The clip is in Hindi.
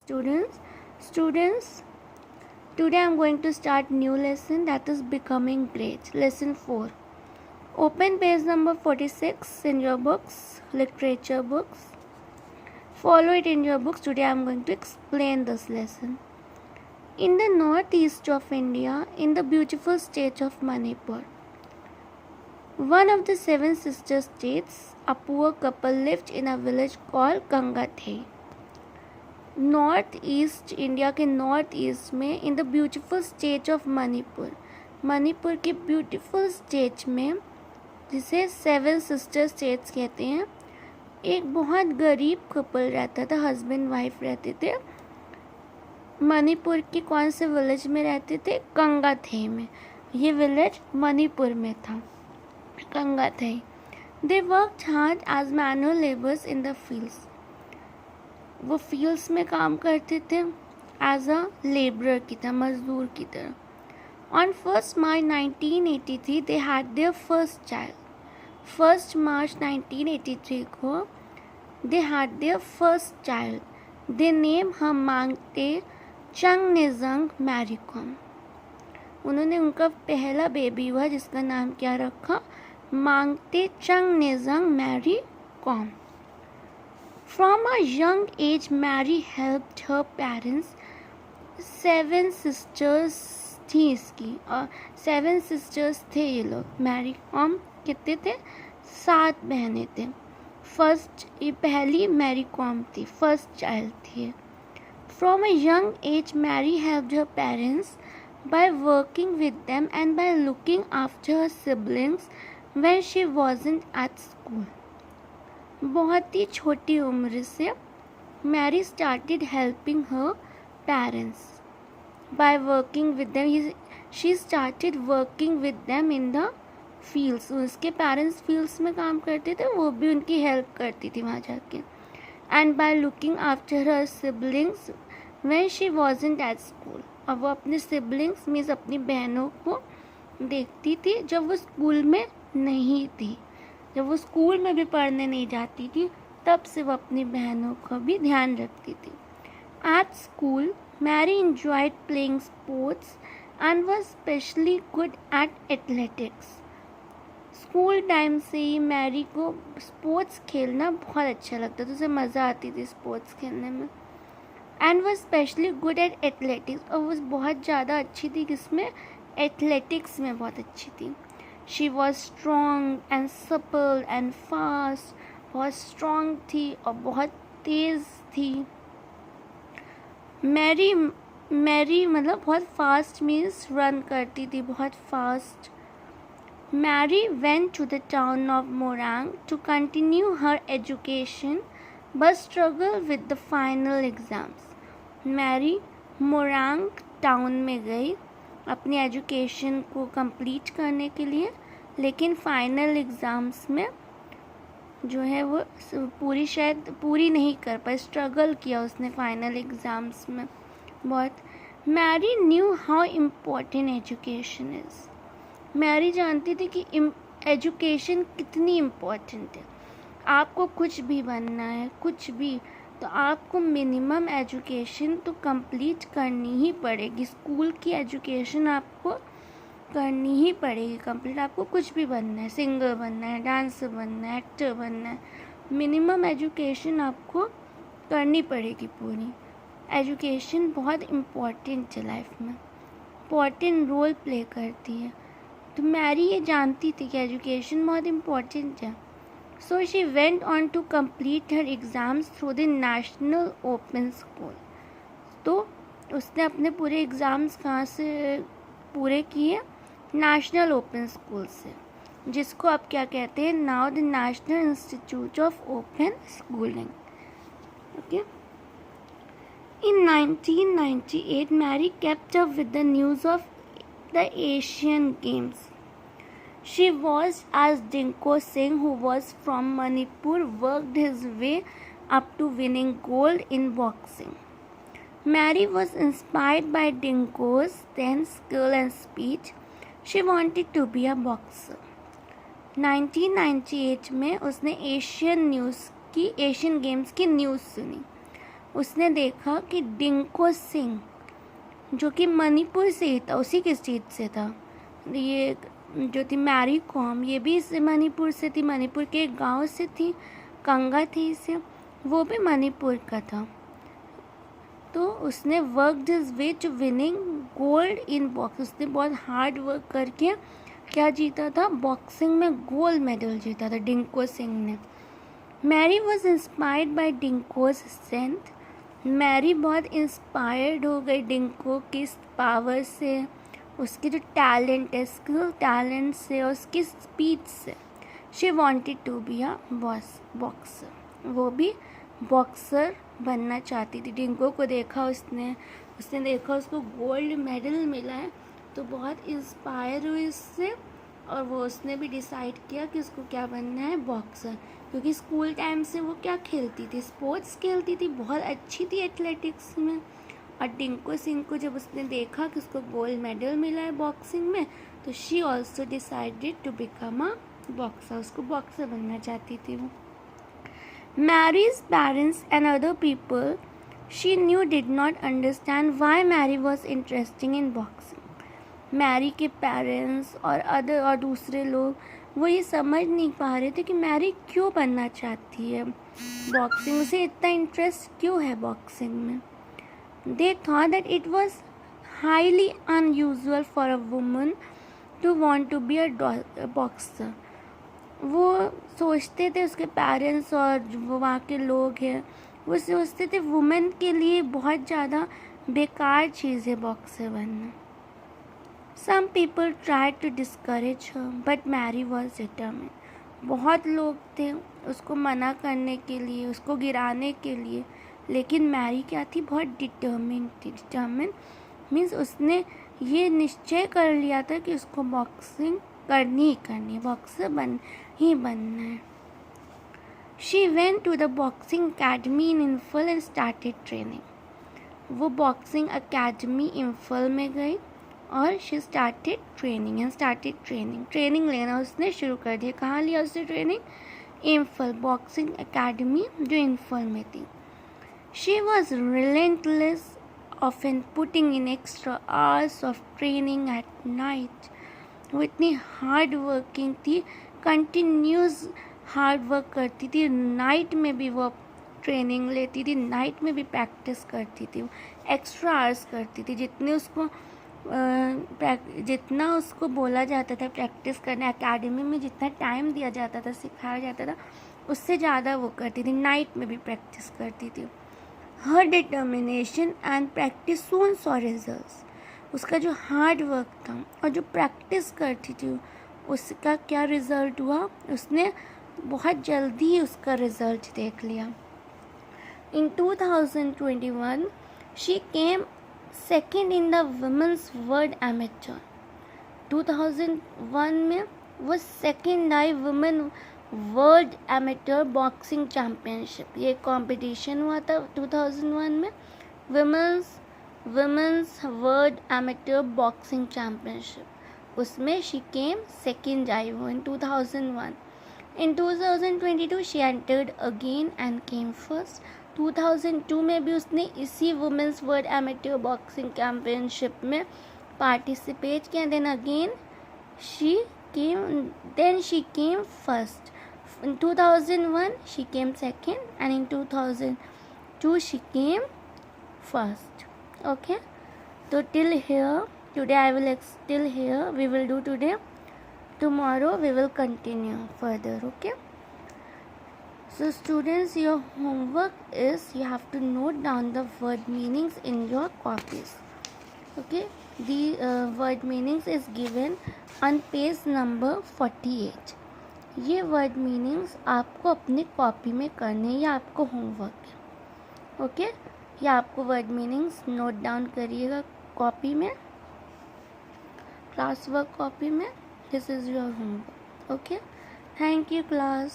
Students, today I am going to start new lesson, that is becoming great. Lesson 4. Open page number 46 in your books, literature books. Follow it in your books. Today I am going to explain this lesson. In the northeast of India, in the beautiful state of Manipur, one of the 7 sister states, a poor couple lived in a village called Gangathei. North east, India के नॉर्थ ईस्ट में, in the beautiful state of Manipur, Manipur के ब्यूटीफुल स्टेट में, जिसे 7 सिस्टर स्टेट्स कहते हैं, एक बहुत गरीब कपल रहता था, हस्बैंड वाइफ रहते थे। मणिपुर के कौन से विलेज में रहते थे? गंगाथई में। ये विलेज मणिपुर में था, Kangathei. They worked hard as manual labours in the fields. वो फील्ड्स में काम करते थे एज अ लेबरर की तरह, मजदूर की तरह। On 1 March 1983 they had their first child. 1 March 1983 को they had their first child. They name her Mangte Chungneijang Mary Kom. उन्होंने उनका पहला बेबी हुआ जिसका नाम क्या रखा? Mangate Chungneijang Mary Kom. From a young age, Mary helped her parents. 7 sisters थी इसकी, और 7 sisters थे ये लोग। मैरी कॉम कितने थे? 7 बहनें थे। ये पहली मैरी कॉम थी, फर्स्ट चाइल्ड थी। From a young age, Mary helped her parents by working with them and by looking after her siblings when she wasn't at school. बहुत ही छोटी उम्र से Mary started helping her parents by working with them. She started working with them in the fields. उसके पेरेंट्स फील्ड्स में काम करते थे, वो भी उनकी हेल्प करती थी वहाँ जाके। And by looking after her siblings when she wasn't at school. और वो अपने सिबलिंग्स मीन्स अपनी बहनों को देखती थी जब वो स्कूल में नहीं थी। जब वो स्कूल में भी पढ़ने नहीं जाती थी तब से वो अपनी बहनों का भी ध्यान रखती थी। At school Mary enjoyed playing sports and was specially good at athletics. School time से ही मैरी को स्पोर्ट्स खेलना बहुत अच्छा लगता था, उसे मज़ा आती थी स्पोर्ट्स खेलने में। And was specially good at athletics, और वो बहुत ज़्यादा अच्छी थी किसमें? एथलेटिक्स में बहुत अच्छी थी। She was strong and supple and fast. बहुत strong थी और बहुत तेज़ थी। मैरी मतलब बहुत फास्ट मीन्स रन करती थी, बहुत fast. Mary went to the town of Morang to continue her education but struggled with the final exams. Mary Moirang town में गई अपनी एजुकेशन को कंप्लीट करने के लिए, लेकिन फाइनल एग्ज़ाम्स में जो है वो पूरी नहीं कर पाई, स्ट्रगल किया उसने फाइनल एग्ज़ाम्स में बहुत। Mary knew how important education is. Mary जानती थी कि एजुकेशन कितनी इम्पोर्टेंट है। आपको कुछ भी बनना है, कुछ भी, तो आपको मिनिमम एजुकेशन तो कंप्लीट करनी ही पड़ेगी। स्कूल की एजुकेशन आपको करनी ही पड़ेगी कंप्लीट। आपको कुछ भी बनना है, सिंगर बनना है, डांसर बनना है, एक्टर बनना है, मिनिमम एजुकेशन आपको करनी पड़ेगी पूरी। एजुकेशन बहुत इम्पॉर्टेंट है लाइफ में, इम्पॉर्टेंट रोल प्ले करती है। तो मैरी ये जानती थी कि एजुकेशन बहुत इम्पॉर्टेंट है। So she went on to complete her exams through the National Open School. तो उसने अपने पूरे एग्ज़ाम्स कहाँ से पूरे किए? नेशनल ओपन स्कूल से, जिसको आप क्या कहते हैं? Now the national institute of open schooling. Okay. In 1998, Mary kept up with the news of the Asian Games. She watched as Dinko Singh, who was from Manipur, worked his way up to winning gold in boxing. Mary was inspired by Dinko's then skill and speech. She wanted to be a boxer. 1998 में उसने एशियन गेम्स की न्यूज़ सुनी। उसने देखा कि डिंको सिंह जो कि मणिपुर से ही था, उसी के स्टेट से था, ये जो थी मैरी कॉम ये भी इस मणिपुर से थी, मणिपुर के एक गांव से थी, कंगा थी इसे, वो भी मणिपुर का था। तो उसने worked his way to winning gold in box, उसने बहुत हार्ड वर्क करके क्या जीता था, बॉक्सिंग में गोल्ड मेडल जीता था डिंको सिंह ने। Mary was inspired by Dingko's strength, Mary बहुत इंस्पायर्ड हो गई डिंको की पावर से, उसकी जो टैलेंट है, स्किल टैलेंट से, उसकी स्पीड से। She wanted to be a boxer, वो भी बॉक्सर बनना चाहती थी। डिंको को देखा उसने देखा उसको गोल्ड मेडल मिला है तो बहुत इंस्पायर हुई उससे, और वो उसने भी डिसाइड किया कि उसको क्या बनना है, बॉक्सर। क्योंकि स्कूल टाइम से वो क्या खेलती थी, स्पोर्ट्स खेलती थी, बहुत अच्छी थी एथलेटिक्स में। और डिंको सिंह को जब उसने देखा कि उसको गोल्ड मेडल मिला है बॉक्सिंग में, तो she also decided to become a boxer, उसको बॉक्सर बनना चाहती थी वो। Mary's parents and other people she knew did not understand why Mary was interested in boxing. Mary के पेरेंट्स और दूसरे लोग वो ये समझ नहीं पा रहे थे कि मैरी क्यों बनना चाहती है बॉक्सिंग, उसे इतना इंटरेस्ट क्यों है बॉक्सिंग में। They thought that it was highly unusual for a woman to want to be a boxer. वो सोचते थे, उसके पेरेंट्स और वो वहाँ के लोग हैं, वो सोचते थे वुमेन के लिए बहुत ज़्यादा बेकार चीज़ है बॉक्सर बनना। Some people try to discourage her but Mary was determined, बहुत लोग थे उसको मना करने के लिए, उसको गिराने के लिए, लेकिन मैरी क्या थी, बहुत डिटरमिन्ड थी। डिटरमिन्ड मीन्स उसने ये निश्चय कर लिया था कि उसको बॉक्सिंग करनी ही करनी है, बॉक्सर ही बनना है। She went to the boxing academy in Imphal and started training, वो बॉक्सिंग अकेडमी इम्फल में गई और शी स्टार्टेड ट्रेनिंग लेना उसने शुरू कर दिया। कहाँ लिया उसने ट्रेनिंग, इम्फल बॉक्सिंग अकेडमी जो इम्फल में थी। She was relentless often putting in extra hours of training at night, वो इतनी हार्ड वर्किंग थी, कंटिन्यूस हार्ड वर्क करती थी, नाइट में भी वो ट्रेनिंग लेती थी, नाइट में भी प्रैक्टिस करती थी, वो एक्स्ट्रा आवर्स करती थी, जितना उसको बोला जाता था प्रैक्टिस करने, एकेडमी में जितना टाइम दिया जाता था, सिखाया जाता था, उससे ज़्यादा वो करती थी, नाइट में भी प्रैक्टिस करती थी। Her determination and practice soon saw results, उसका जो हार्ड वर्क था और जो प्रैक्टिस करती थी उसका क्या रिज़ल्ट हुआ, उसने बहुत जल्दी ही उसका रिज़ल्ट देख लिया। In 2021 she came second in the women's world amateur, 2001 में वो सेकेंड आई women world amateur boxing championship, ये कंपटीशन हुआ था 2001 में, women's world amateur boxing championship, उसमें शी केम सेकेंड आई वो in 2001। In 2022 she entered again and came first, 2002 में भी उसने इसी women's world amateur boxing championship में पार्टिसिपेट किया, then again she came first. In 2001 she came second and in 2002 she came first. Okay, so till here today I will till here we will do today. Tomorrow we will continue further. Okay, so students, your homework is you have to note down the word meanings in your copies. Okay, the word meanings is given on page number 48. ये वर्ड मीनिंग्स आपको अपनी कॉपी में करने, या आपको होमवर्क है। ओके, या आपको वर्ड मीनिंग्स नोट डाउन करिएगा कॉपी में, क्लास वर्क कॉपी में। This is your homework. Okay, thank you class.